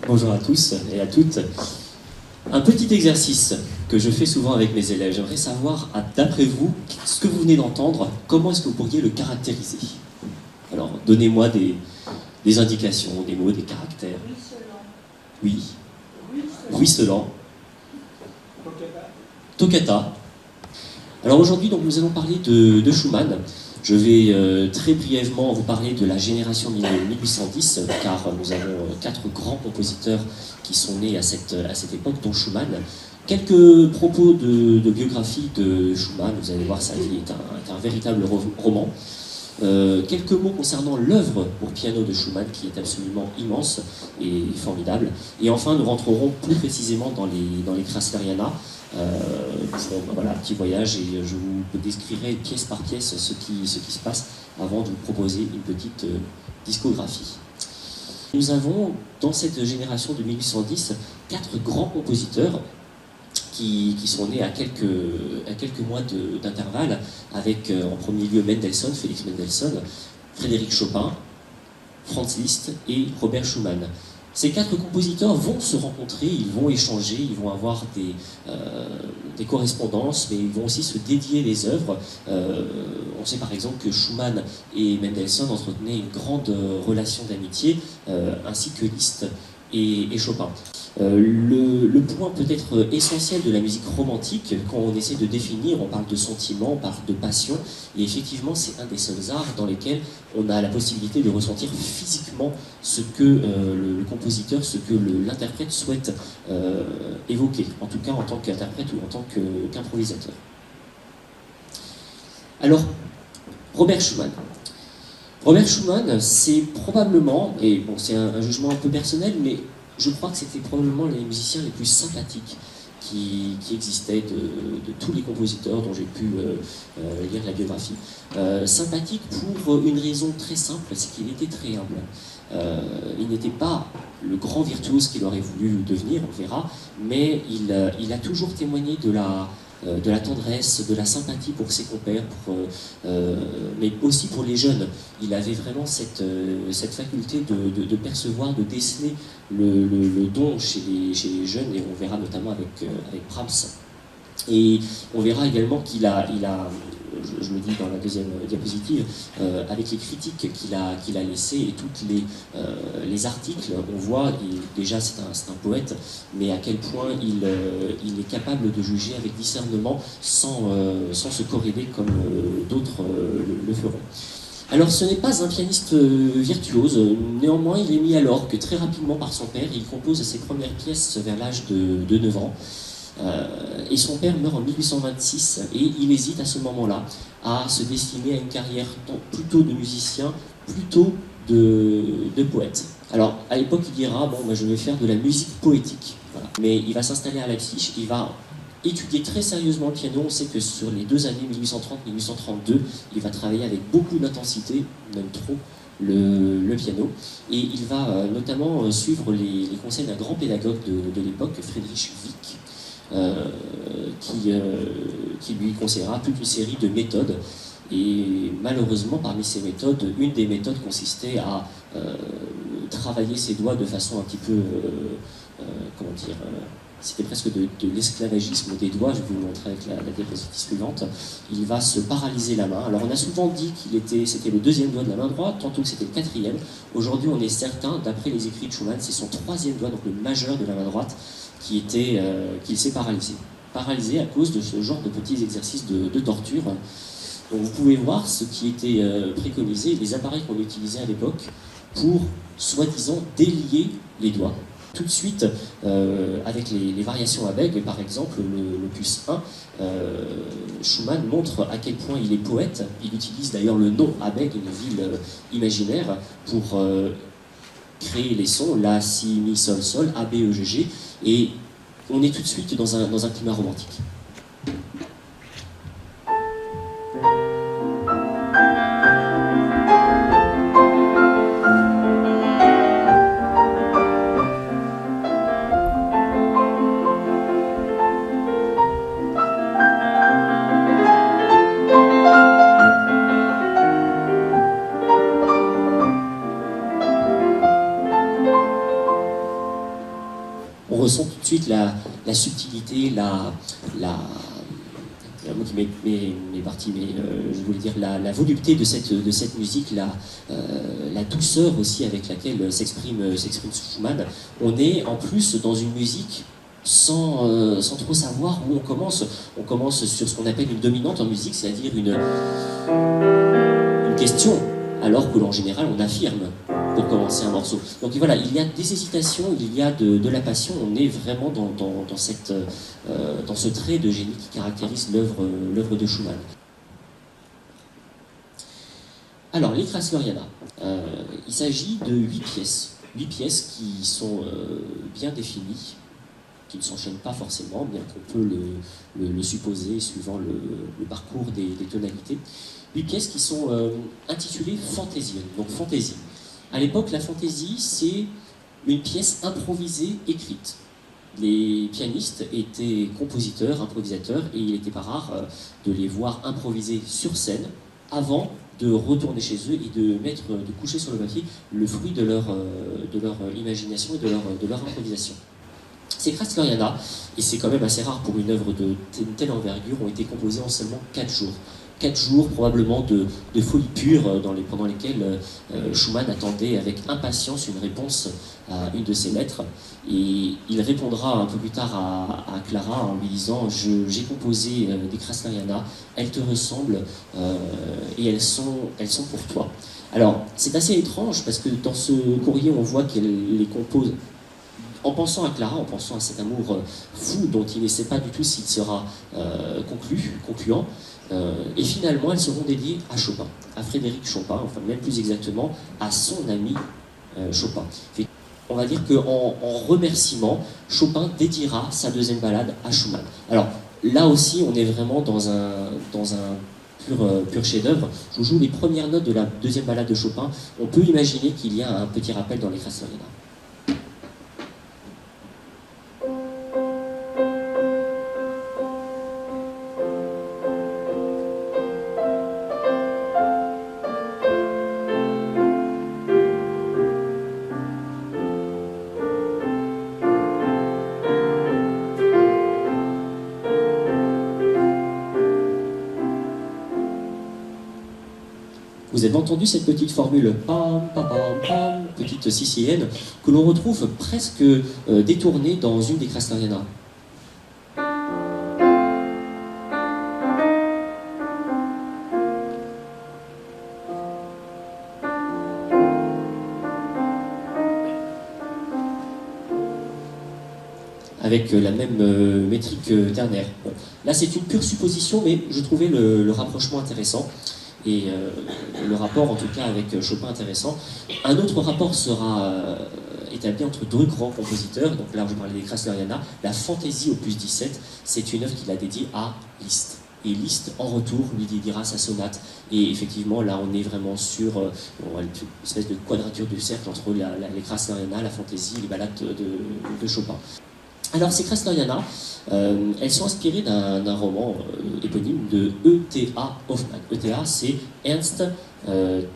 Bonjour à tous et à toutes. Un petit exercice que je fais souvent avec mes élèves. J'aimerais savoir, d'après vous, ce que vous venez d'entendre, comment est-ce que vous pourriez le caractériser? Alors, donnez-moi des indications, des mots, des caractères. Oui. Ruisselant. Toccata. Alors aujourd'hui, donc, nous allons parler de Schumann. Je vais très brièvement vous parler de la génération 1810, car nous avons 4 grands compositeurs qui sont nés à cette époque, dont Schumann. Quelques propos de biographie de Schumann, vous allez voir, sa vie est un véritable roman. Quelques mots concernant l'œuvre pour piano de Schumann, qui est absolument immense et formidable. Et enfin, nous rentrerons plus précisément dans les Kreisleriana. Voilà, un petit voyage, et je vous décrirai pièce par pièce ce qui se passe avant de vous proposer une petite discographie. Nous avons, dans cette génération de 1810, 4 grands compositeurs qui sont nés à quelques mois d'intervalle, avec en premier lieu Mendelssohn, Félix Mendelssohn, Frédéric Chopin, Franz Liszt et Robert Schumann. Ces 4 compositeurs vont se rencontrer, ils vont échanger, ils vont avoir des correspondances, mais ils vont aussi se dédier les œuvres. On sait par exemple que Schumann et Mendelssohn entretenaient une grande relation d'amitié, ainsi que Liszt et Chopin. Le point peut-être essentiel de la musique romantique, quand on essaie de définir, on parle de sentiment, on parle de passion, et effectivement c'est un des seuls arts dans lesquels on a la possibilité de ressentir physiquement ce que le compositeur, ce que l'interprète souhaite évoquer, en tout cas en tant qu'interprète ou en tant qu'improvisateur. Alors, Robert Schumann. Robert Schumann, c'est probablement, et bon, c'est un jugement un peu personnel, mais je crois que c'était probablement les musiciens les plus sympathiques qui existaient de tous les compositeurs dont j'ai pu lire la biographie. Sympathique pour une raison très simple, c'est qu'il était très humble. Il n'était pas le grand virtuose qu'il aurait voulu devenir, on verra, mais il a toujours témoigné de la tendresse, de la sympathie pour ses compères, mais aussi pour les jeunes. Il avait vraiment cette faculté de percevoir, de déceler le don chez les jeunes, et on verra notamment avec Brahms. Et on verra également qu'il a je le dis dans la deuxième diapositive, avec les critiques qu'il a laissées et tous les articles, on voit, déjà c'est un poète, mais à quel point il est capable de juger avec discernement sans se corréler comme d'autres le feront. Alors ce n'est pas un pianiste virtuose, néanmoins il est mis à l'orgue très rapidement par son père, il compose ses premières pièces vers l'âge de 9 ans. Et son père meurt en 1826 et il hésite à ce moment-là à se destiner à une carrière plutôt de musicien, plutôt de poète. Alors à l'époque il dira, bon moi je vais faire de la musique poétique, voilà. Mais il va s'installer à Leipzig, il va étudier très sérieusement le piano. On sait que sur les 2 années 1830-1832, il va travailler avec beaucoup d'intensité, même trop, le piano, et il va notamment suivre les conseils d'un grand pédagogue de l'époque, Friedrich Wieck, qui lui conseillera toute une série de méthodes. Et malheureusement, parmi ces méthodes, une des méthodes consistait à travailler ses doigts de façon un petit peu, comment dire, c'était presque de l'esclavagisme des doigts. Je vais vous le montrer avec la diapositive suivante. Il va se paralyser la main. Alors on a souvent dit c'était le 2e doigt de la main droite, tantôt que c'était le 4e. Aujourd'hui on est certain, d'après les écrits de Schumann, c'est son 3e doigt, donc le majeur de la main droite, qu'il s'est paralysé. Paralysé à cause de ce genre de petits exercices de torture. Donc vous pouvez voir ce qui était préconisé, les appareils qu'on utilisait à l'époque pour, soi-disant, délier les doigts. Tout de suite, avec les variations à bègue, par exemple, l'opus 1, Schumann montre à quel point il est poète. Il utilise d'ailleurs le nom Abegg, une ville imaginaire, pour créer les sons, La, Si, Mi, Sol, Sol, A, B, E, G, G, et on est tout de suite dans un climat romantique. on ressent tout de suite la subtilité, le mot qui m'est parti, mais je voulais dire la volupté de cette musique, la douceur aussi avec laquelle s'exprime Schumann. On est en plus dans une musique sans trop savoir où on commence. On commence sur ce qu'on appelle une dominante en musique, c'est-à-dire une question, alors que en général on affirme pour commencer un morceau. Donc voilà, il y a des hésitations, il y a de la passion, on est vraiment dans ce trait de génie qui caractérise l'œuvre de Schumann. Alors, les Kreisleriana, il s'agit de 8 pièces. 8 pièces qui sont bien définies, qui ne s'enchaînent pas forcément, bien qu'on peut le supposer suivant le parcours des tonalités. 8 pièces qui sont intitulées Fantaisie. Donc, fantaisie. À l'époque, la fantaisie, c'est une pièce improvisée, écrite. Les pianistes étaient compositeurs, improvisateurs, et il n'était pas rare de les voir improviser sur scène avant de retourner chez eux et de coucher sur le papier le fruit de leur imagination et de leur improvisation. Ces Kreisleriana, et c'est quand même assez rare pour une œuvre de telle envergure, ont été composées en seulement 4 jours. 4 jours probablement de folie pure pendant lesquels Schumann attendait avec impatience une réponse à une de ses lettres. Et il répondra un peu plus tard à Clara en lui disant « J'ai composé des Kreisleriana, elles te ressemblent et elles sont pour toi ». Alors, c'est assez étrange parce que dans ce courrier, on voit qu'elle les compose en pensant à Clara, en pensant à cet amour fou dont il ne sait pas du tout s'il sera concluant. Et finalement, elles seront dédiées à Chopin, à Frédéric Chopin, enfin même plus exactement à son ami Chopin. On va dire qu'en remerciement, Chopin dédiera sa deuxième ballade à Schumann. Alors là aussi, on est vraiment dans un pur chef-d'œuvre. Je vous joue les premières notes de la deuxième ballade de Chopin. On peut imaginer qu'il y a un petit rappel dans les Kreisleriana. Vous avez entendu cette petite formule pam, pam, pam, pam, petite sicilienne que l'on retrouve presque détournée dans une des Kreisleriana. Avec la même métrique ternaire. Bon. Là, c'est une pure supposition, mais je trouvais le rapprochement intéressant. Et le rapport, en tout cas, avec Chopin intéressant. Un autre rapport sera établi entre deux grands compositeurs. Donc là, je parlais des Kreisleriana. La Fantaisie opus 17, c'est une œuvre qu'il a dédiée à Liszt. Et Liszt, en retour, lui dédiera sa sonate. Et effectivement, là, on est vraiment sur une espèce de quadrature du cercle entre les Kreisleriana, la Fantaisie et les ballades de Chopin. Alors, ces Kreisleriana, elles sont inspirées d'un roman éponyme de E.T.A. Hoffmann. E.T.A., c'est Ernst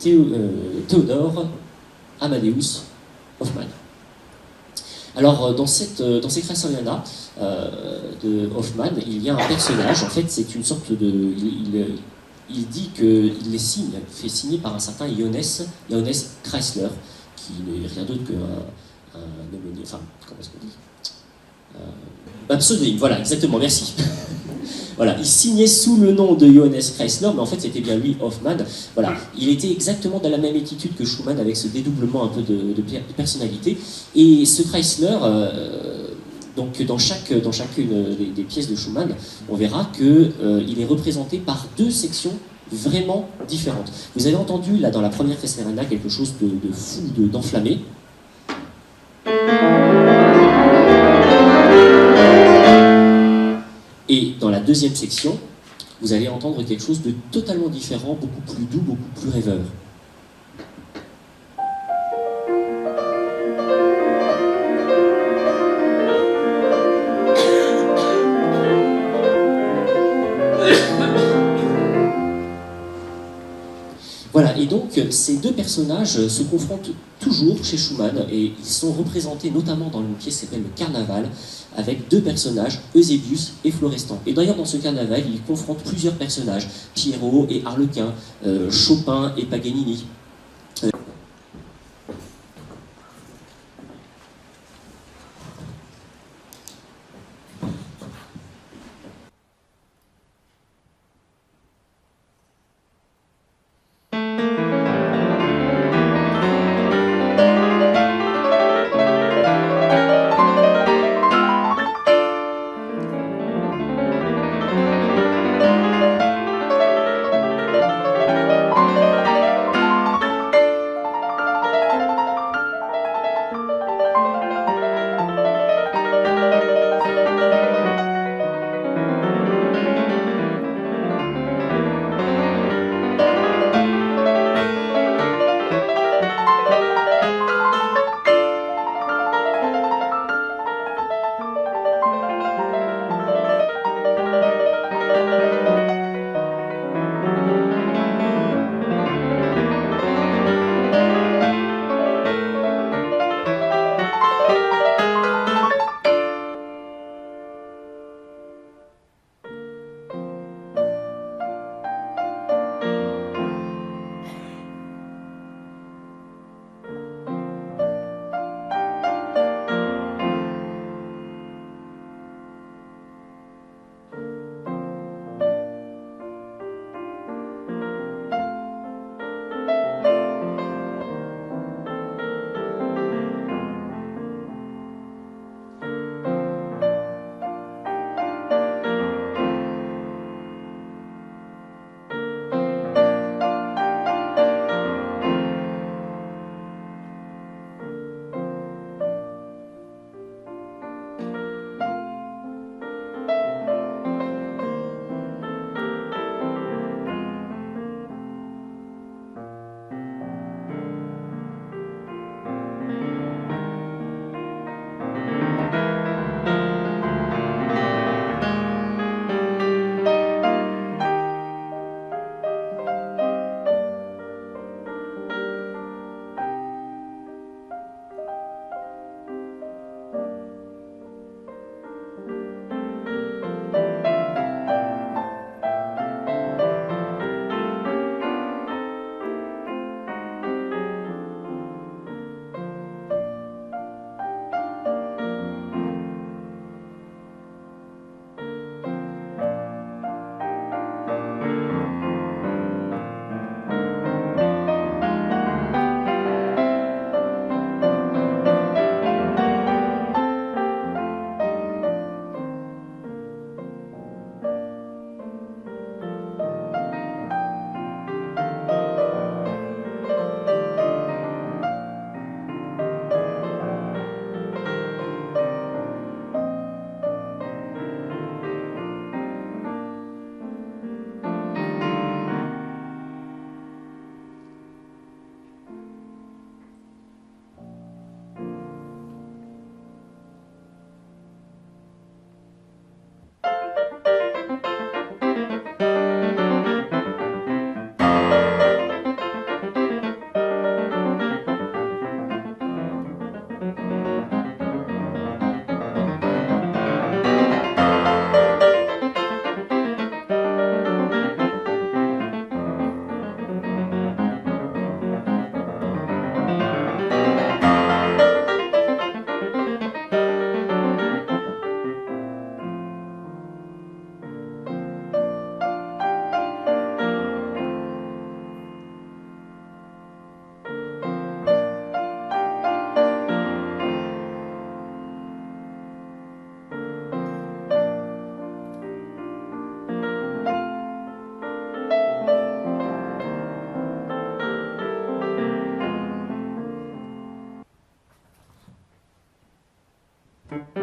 Theodor Amadeus Hoffmann. Alors, dans ces Kreisleriana de Hoffmann, il y a un personnage, en fait, c'est une sorte de... Il dit qu'il les fait signer par un certain Johannes Kreisler, qui n'est rien d'autre qu'un homonyme, enfin, comment est-ce qu'on dit un pseudonyme, voilà, exactement, merci. Voilà, il signait sous le nom de Johannes Kreisler, mais en fait c'était bien lui, Hoffmann. Voilà, il était exactement dans la même attitude que Schumann avec ce dédoublement un peu de personnalité. Et ce Kreisler, donc dans chacune des pièces de Schumann, on verra qu'il est représenté par deux sections vraiment différentes. Vous avez entendu là dans la première Kreisleriana quelque chose de fou, d'enflammé. Et dans la deuxième section, vous allez entendre quelque chose de totalement différent, beaucoup plus doux, beaucoup plus rêveur. Voilà, et donc, ces deux personnages se confrontent toujours chez Schumann, et ils sont représentés notamment dans une pièce qui s'appelle Le Carnaval, avec deux personnages, Eusébius et Florestan. Et d'ailleurs, dans ce carnaval, il confronte plusieurs personnages, Pierrot et Harlequin, Chopin et Paganini. Thank you.